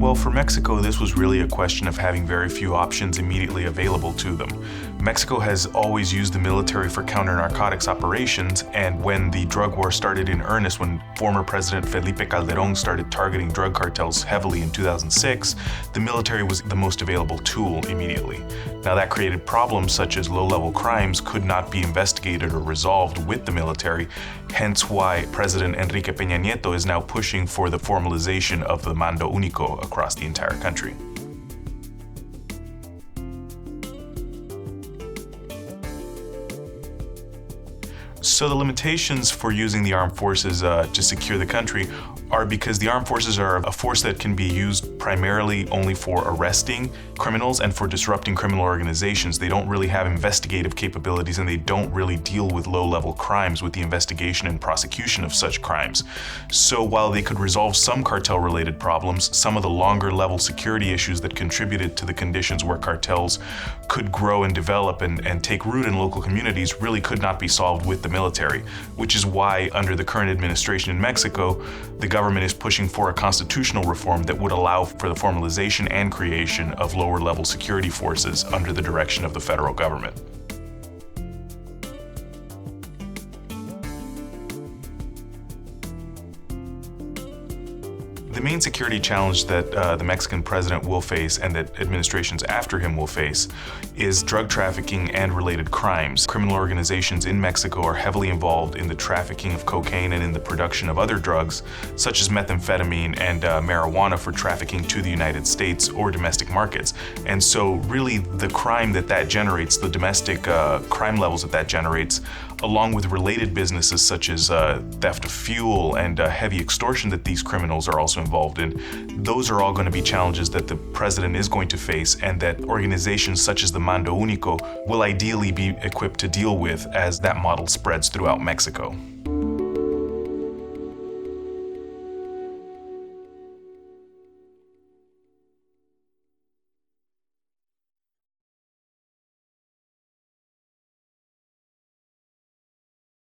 Well, for Mexico, this was really a question of having very few options immediately available to them. Mexico has always used the military for counter-narcotics operations, and when the drug war started in earnest, when former President Felipe Calderón started targeting drug cartels heavily in 2006, the military was the most available tool immediately. Now, that created problems such as low-level crimes could not be investigated or resolved with the military, hence why President Enrique Peña Nieto is now pushing for the formalization of the mando único across the entire country. So the limitations for using the armed forces to secure the country are because the armed forces are a force that can be used primarily only for arresting criminals and for disrupting criminal organizations. They don't really have investigative capabilities, and they don't really deal with low-level crimes with the investigation and prosecution of such crimes. So while they could resolve some cartel-related problems, some of the longer-level security issues that contributed to the conditions where cartels could grow and develop and take root in local communities really could not be solved with the military, which is why under the current administration in Mexico, the government is pushing for a constitutional reform that would allow for the formalization and creation of lower-level security forces under the direction of the federal government. The main security challenge that the Mexican president will face, and that administrations after him will face, is drug trafficking and related crimes. Criminal organizations in Mexico are heavily involved in the trafficking of cocaine and in the production of other drugs, such as methamphetamine and marijuana, for trafficking to the United States or domestic markets. And so really the crime that generates, the domestic crime levels that generates, along with related businesses such as theft of fuel and heavy extortion that these criminals are also involved in, those are all going to be challenges that the president is going to face, and that organizations such as the Mando Único will ideally be equipped to deal with as that model spreads throughout Mexico.